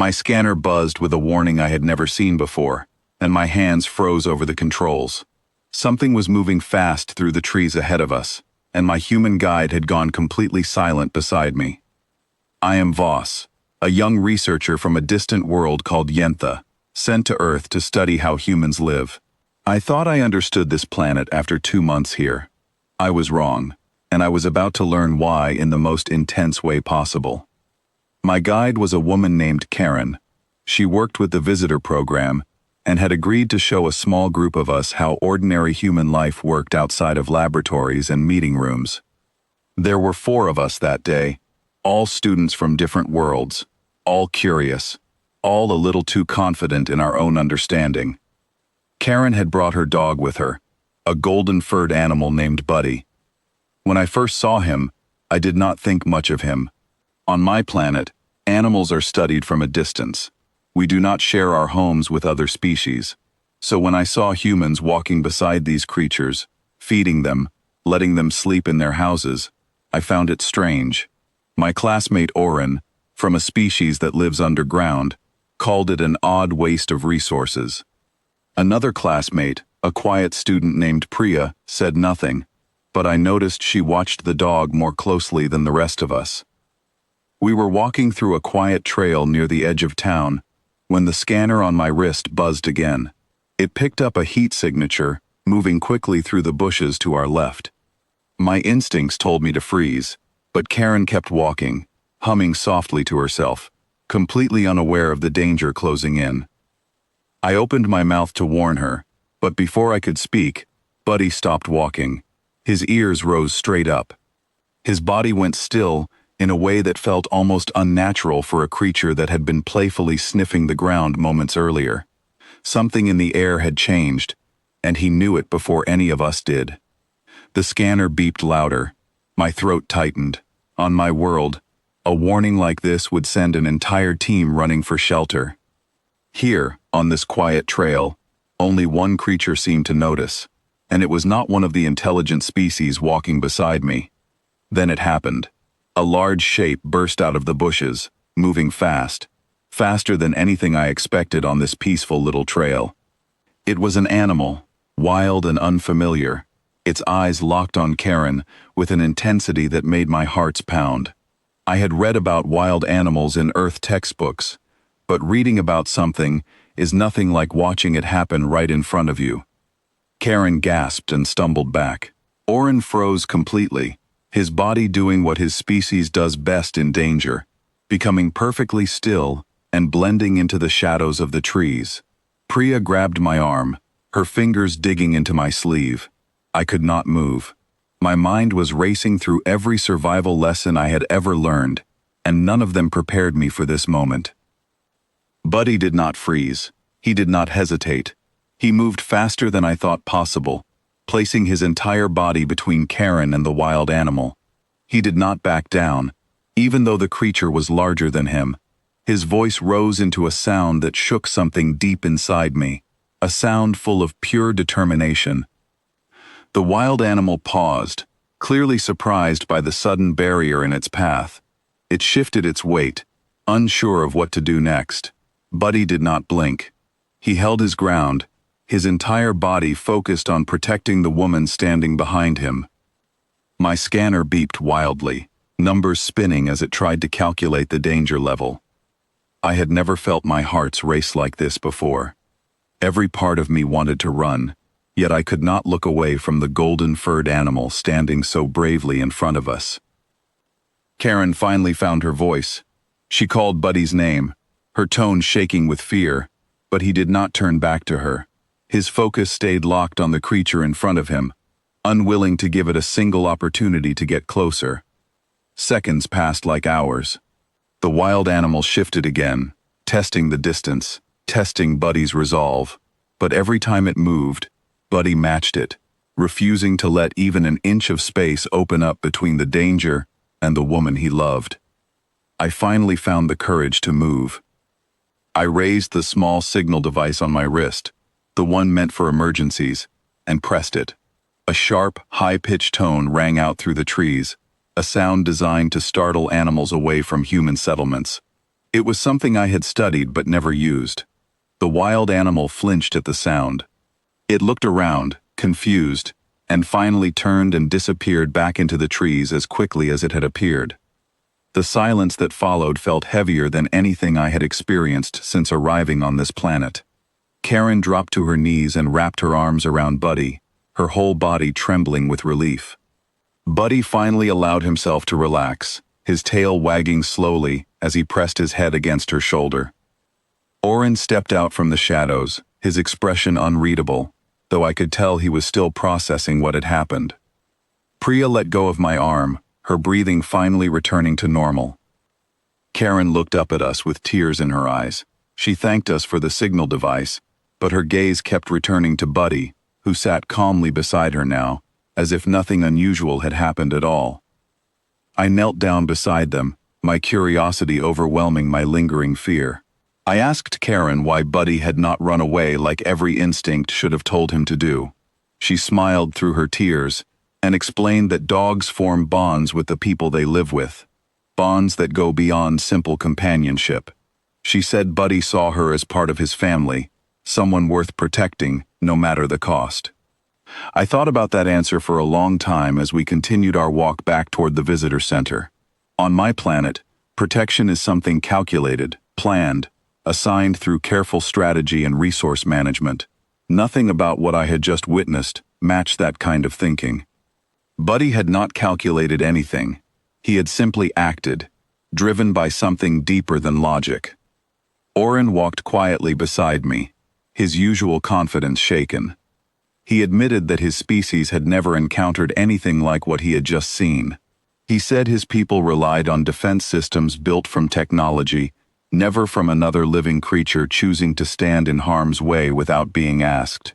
My scanner buzzed with a warning I had never seen before, and my hands froze over the controls. Something was moving fast through the trees ahead of us, and my human guide had gone completely silent beside me. I am Voss, a young researcher from a distant world called Yentha, sent to Earth to study how humans live. I thought I understood this planet after 2 months here. I was wrong, and I was about to learn why in the most intense way possible. My guide was a woman named Karen. She worked with the visitor program and had agreed to show a small group of us how ordinary human life worked outside of laboratories and meeting rooms. There were 4 of us that day, all students from different worlds, all curious, all a little too confident in our own understanding. Karen had brought her dog with her, a golden-furred animal named Buddy. When I first saw him, I did not think much of him. On my planet, animals are studied from a distance. We do not share our homes with other species. So when I saw humans walking beside these creatures, feeding them, letting them sleep in their houses, I found it strange. My classmate Oren, from a species that lives underground, called it an odd waste of resources. Another classmate, a quiet student named Priya, said nothing, but I noticed she watched the dog more closely than the rest of us. We were walking through a quiet trail near the edge of town when the scanner on my wrist buzzed again. It picked up a heat signature, moving quickly through the bushes to our left. My instincts told me to freeze, but Karen kept walking, humming softly to herself, completely unaware of the danger closing in. I opened my mouth to warn her, but before I could speak, Buddy stopped walking. His ears rose straight up. His body went still in a way that felt almost unnatural for a creature that had been playfully sniffing the ground moments earlier. Something in the air had changed, and he knew it before any of us did. The scanner beeped louder. My throat tightened. On my world, a warning like this would send an entire team running for shelter. Here, on this quiet trail, only one creature seemed to notice, and it was not one of the intelligent species walking beside me. Then it happened. A large shape burst out of the bushes, moving fast, faster than anything I expected on this peaceful little trail. It was an animal, wild and unfamiliar, its eyes locked on Karen with an intensity that made my heart pound. I had read about wild animals in Earth textbooks, but reading about something is nothing like watching it happen right in front of you. Karen gasped and stumbled back. Oren froze completely, his body doing what his species does best in danger, becoming perfectly still and blending into the shadows of the trees. Priya grabbed my arm, her fingers digging into my sleeve. I could not move. My mind was racing through every survival lesson I had ever learned, and none of them prepared me for this moment. Buddy did not freeze. He did not hesitate. He moved faster than I thought possible, placing his entire body between Karen and the wild animal. He did not back down, even though the creature was larger than him. His voice rose into a sound that shook something deep inside me, a sound full of pure determination. The wild animal paused, clearly surprised by the sudden barrier in its path. It shifted its weight, unsure of what to do next. Buddy did not blink. He held his ground, his entire body focused on protecting the woman standing behind him. My scanner beeped wildly, numbers spinning as it tried to calculate the danger level. I had never felt my hearts race like this before. Every part of me wanted to run, yet I could not look away from the golden-furred animal standing so bravely in front of us. Karen finally found her voice. She called Buddy's name, her tone shaking with fear, but he did not turn back to her. His focus stayed locked on the creature in front of him, unwilling to give it a single opportunity to get closer. Seconds passed like hours. The wild animal shifted again, testing the distance, testing Buddy's resolve, but every time it moved, Buddy matched it, refusing to let even an inch of space open up between the danger and the woman he loved. I finally found the courage to move. I raised the small signal device on my wrist, the one meant for emergencies, and pressed it. A sharp, high-pitched tone rang out through the trees, a sound designed to startle animals away from human settlements. It was something I had studied but never used. The wild animal flinched at the sound. It looked around, confused, and finally turned and disappeared back into the trees as quickly as it had appeared. The silence that followed felt heavier than anything I had experienced since arriving on this planet. Karen dropped to her knees and wrapped her arms around Buddy, her whole body trembling with relief. Buddy finally allowed himself to relax, his tail wagging slowly as he pressed his head against her shoulder. Oren stepped out from the shadows, his expression unreadable, though I could tell he was still processing what had happened. Priya let go of my arm, her breathing finally returning to normal. Karen looked up at us with tears in her eyes. She thanked us for the signal device, but her gaze kept returning to Buddy, who sat calmly beside her now, as if nothing unusual had happened at all. I knelt down beside them, my curiosity overwhelming my lingering fear. I asked Karen why Buddy had not run away like every instinct should have told him to do. She smiled through her tears and explained that dogs form bonds with the people they live with, bonds that go beyond simple companionship. She said Buddy saw her as part of his family, someone worth protecting, no matter the cost. I thought about that answer for a long time as we continued our walk back toward the visitor center. On my planet, protection is something calculated, planned, assigned through careful strategy and resource management. Nothing about what I had just witnessed matched that kind of thinking. Buddy had not calculated anything. He had simply acted, driven by something deeper than logic. Oren walked quietly beside me, his usual confidence shaken. He admitted that his species had never encountered anything like what he had just seen. He said his people relied on defense systems built from technology, never from another living creature choosing to stand in harm's way without being asked.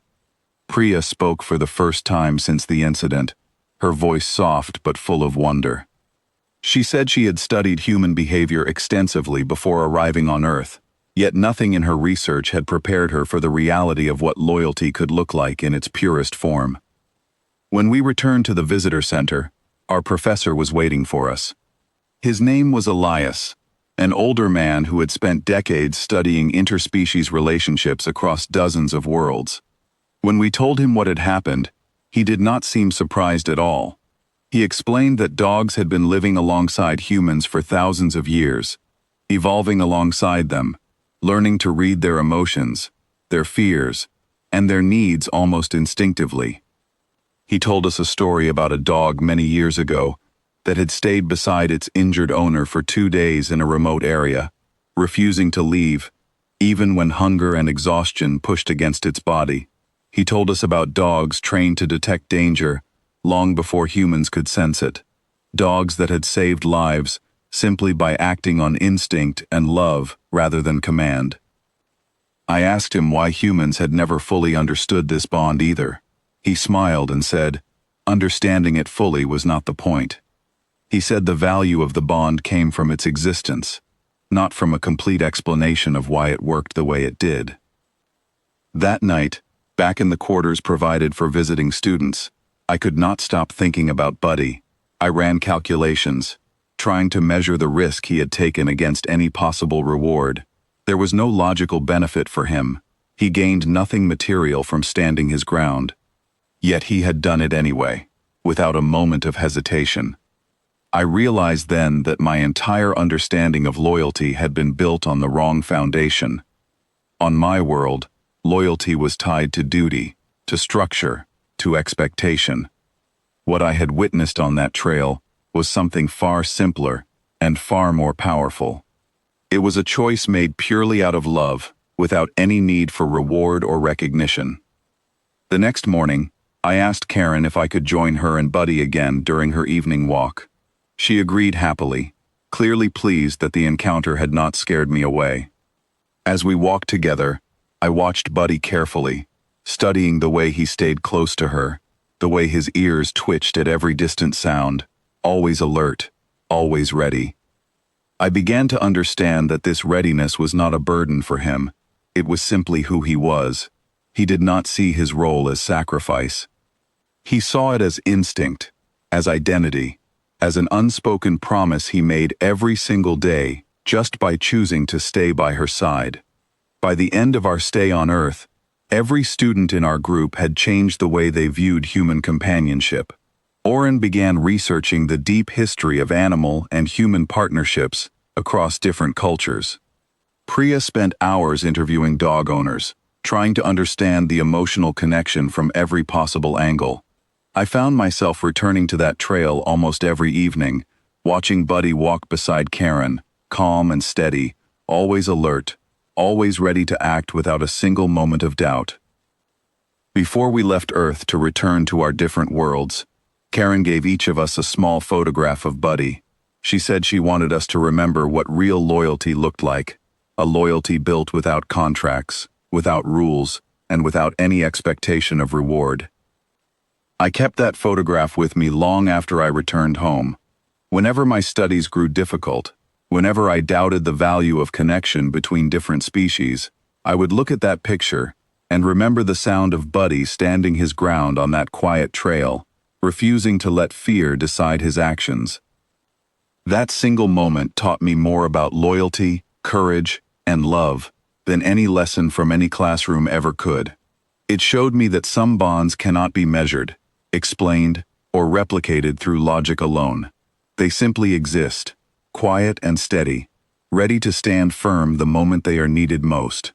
Priya spoke for the first time since the incident, her voice soft but full of wonder. She said she had studied human behavior extensively before arriving on Earth, yet nothing in her research had prepared her for the reality of what loyalty could look like in its purest form. When we returned to the visitor center, our professor was waiting for us. His name was Elias, an older man who had spent decades studying interspecies relationships across dozens of worlds. When we told him what had happened, he did not seem surprised at all. He explained that dogs had been living alongside humans for thousands of years, evolving alongside them, learning to read their emotions, their fears, and their needs almost instinctively. He told us a story about a dog many years ago that had stayed beside its injured owner for 2 days in a remote area, refusing to leave, even when hunger and exhaustion pushed against its body. He told us about dogs trained to detect danger long before humans could sense it, dogs that had saved lives simply by acting on instinct and love rather than command. I asked him why humans had never fully understood this bond either. He smiled and said, understanding it fully was not the point. He said the value of the bond came from its existence, not from a complete explanation of why it worked the way it did. That night, back in the quarters provided for visiting students, I could not stop thinking about Buddy. I ran calculations, trying to measure the risk he had taken against any possible reward. There was no logical benefit for him. He gained nothing material from standing his ground. Yet he had done it anyway, without a moment of hesitation. I realized then that my entire understanding of loyalty had been built on the wrong foundation. On my world, loyalty was tied to duty, to structure, to expectation. What I had witnessed on that trail was something far simpler and far more powerful. It was a choice made purely out of love, without any need for reward or recognition. The next morning, I asked Karen if I could join her and Buddy again during her evening walk. She agreed happily, clearly pleased that the encounter had not scared me away. As we walked together, I watched Buddy carefully, studying the way he stayed close to her, the way his ears twitched at every distant sound, always alert, always ready. I began to understand that this readiness was not a burden for him. It was simply who he was. He did not see his role as sacrifice. He saw it as instinct, as identity, as an unspoken promise he made every single day, just by choosing to stay by her side. By the end of our stay on Earth, every student in our group had changed the way they viewed human companionship. Oren began researching the deep history of animal and human partnerships across different cultures. Priya spent hours interviewing dog owners, trying to understand the emotional connection from every possible angle. I found myself returning to that trail almost every evening, watching Buddy walk beside Karen, calm and steady, always alert, always ready to act without a single moment of doubt. Before we left Earth to return to our different worlds, Karen gave each of us a small photograph of Buddy. She said she wanted us to remember what real loyalty looked like, a loyalty built without contracts, without rules, and without any expectation of reward. I kept that photograph with me long after I returned home. Whenever my studies grew difficult, whenever I doubted the value of connection between different species, I would look at that picture and remember the sound of Buddy standing his ground on that quiet trail, refusing to let fear decide his actions. That single moment taught me more about loyalty, courage, and love than any lesson from any classroom ever could. It showed me that some bonds cannot be measured, explained, or replicated through logic alone. They simply exist, quiet and steady, ready to stand firm the moment they are needed most.